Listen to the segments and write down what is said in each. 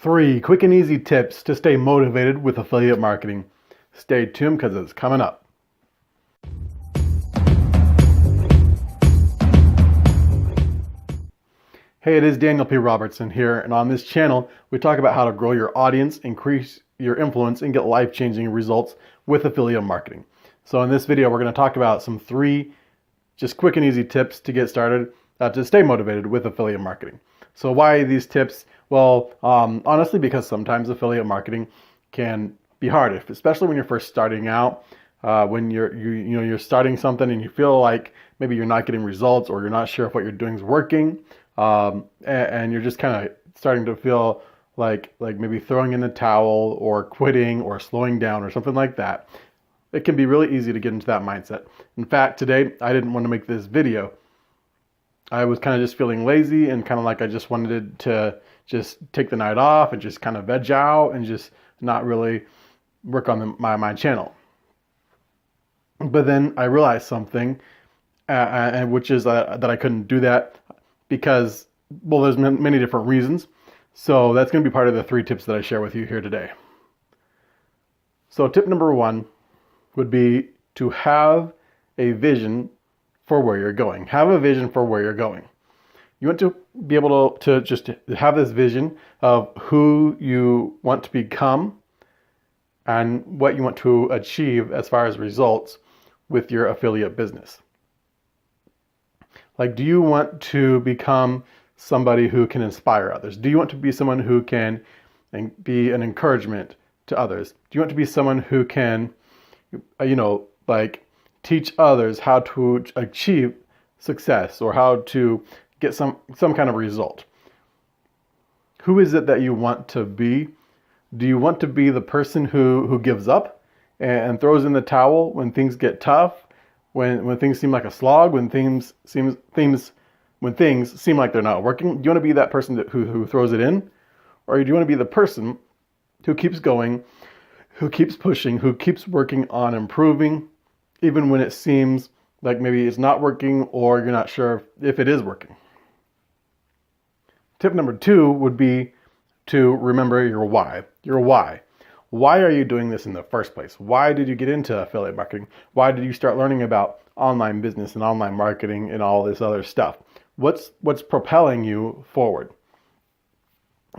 3 quick and easy tips to stay motivated with affiliate marketing. Stay tuned because it's coming up. Hey, it is Daniel P. Robertson here, and on this channel, we talk about how to grow your audience, increase your influence, and get life-changing results with affiliate marketing. So in this video, we're going to talk about some 3 just quick and easy tips to get started to stay motivated with affiliate marketing. So why these tips? Well, honestly, because sometimes affiliate marketing can be hard, especially when you're first starting out. When you're starting something and you feel like maybe you're not getting results, or you're not sure if what you're doing is working, and you're just kind of starting to feel like maybe throwing in the towel or quitting or slowing down or something like that. It can be really easy to get into that mindset. In fact, today I didn't want to make this video. I was kind of just feeling lazy and kind of like I just wanted to just take the night off and just kind of veg out and just not really work on my channel. But then I realized something, and which is that I couldn't do that because, well, there's many different reasons. So that's going to be part of the 3 tips that I share with you here today. So tip number 1 would be to have a vision for where you're going. Have a vision for where you're going. You want to be able to just have this vision of who you want to become and what you want to achieve as far as results with your affiliate business. Like, do you want to become somebody who can inspire others? Do you want to be someone who can be an encouragement to others? Do you want to be someone who can, teach others how to achieve success or how to get some kind of result? Who is it that you want to be? Do you want to be the person who gives up and throws in the towel when things get tough, when things seem like a slog, when things seem like they're not working? Do you want to be that person who throws it in? Or do you want to be the person who keeps going, who keeps pushing, who keeps working on improving, even when it seems like maybe it's not working or you're not sure if it is working? Tip number 2 would be to remember your why. Your why. Why are you doing this in the first place? Why did you get into affiliate marketing? Why did you start learning about online business and online marketing and all this other stuff? What's propelling you forward?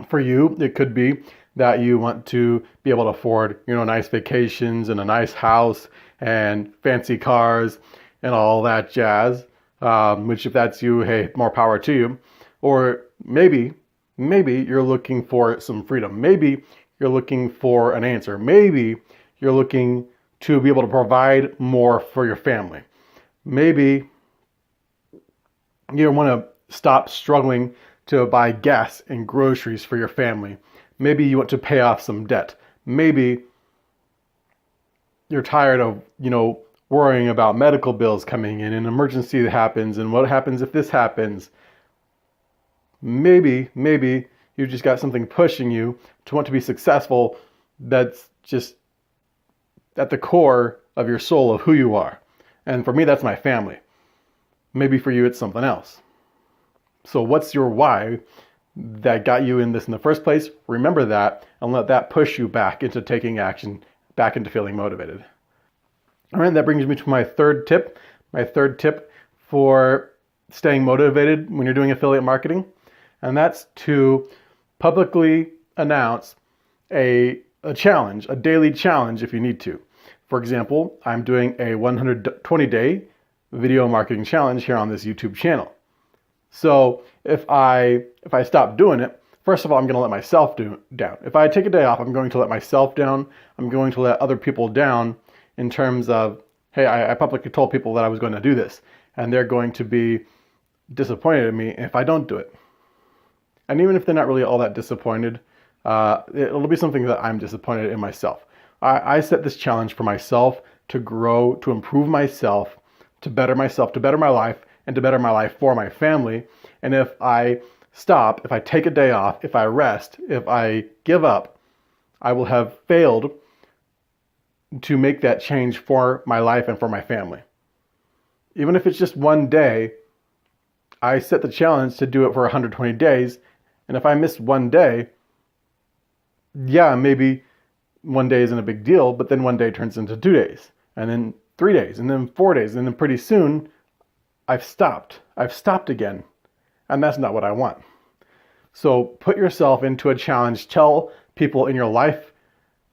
For you, it could be that you want to be able to afford, nice vacations and a nice house and fancy cars and all that jazz, which if that's you, hey, more power to you. Or maybe you're looking for some freedom. Maybe you're looking for an answer. Maybe you're looking to be able to provide more for your family. Maybe you want to stop struggling to buy gas and groceries for your family. Maybe you want to pay off some debt. Maybe you're tired of, worrying about medical bills coming in, an emergency that happens, and what happens if this happens. Maybe you just got something pushing you to want to be successful that's just at the core of your soul of who you are. And for me, that's my family. Maybe for you, it's something else. So what's your why that got you in this in the first place? Remember that and let that push you back into taking action, back into feeling motivated. All right, that brings me to my 3rd tip. My 3rd tip for staying motivated when you're doing affiliate marketing. And that's to publicly announce a challenge, a daily challenge if you need to. For example, I'm doing a 120-day video marketing challenge here on this YouTube channel. So if I stop doing it, first of all, I'm going to let myself down. If I take a day off, I'm going to let myself down. I'm going to let other people down in terms of, hey, I publicly told people that I was going to do this, and they're going to be disappointed in me if I don't do it. And even if they're not really all that disappointed, it'll be something that I'm disappointed in myself. I set this challenge for myself to grow, to improve myself, to better my life, and to better my life for my family. And if I stop, if I take a day off, if I rest, if I give up, I will have failed to make that change for my life and for my family. Even if it's just one day, I set the challenge to do it for 120 days. And if I miss one day, yeah, maybe one day isn't a big deal, but then one day turns into 2 days, and then 3 days, and then 4 days, and then pretty soon I've stopped. I've stopped again, and that's not what I want. So put yourself into a challenge. Tell people in your life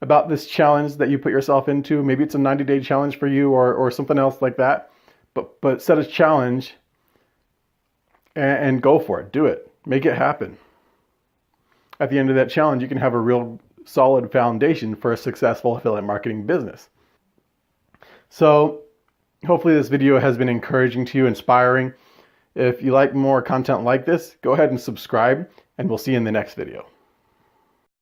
about this challenge that you put yourself into. Maybe it's a 90-day challenge for you, or something else like that. But set a challenge and go for it. Do it. Make it happen. At the end of that challenge, you can have a real solid foundation for a successful affiliate marketing business. So hopefully this video has been encouraging to you, inspiring. If you like more content like this, go ahead and subscribe, and we'll see you in the next video.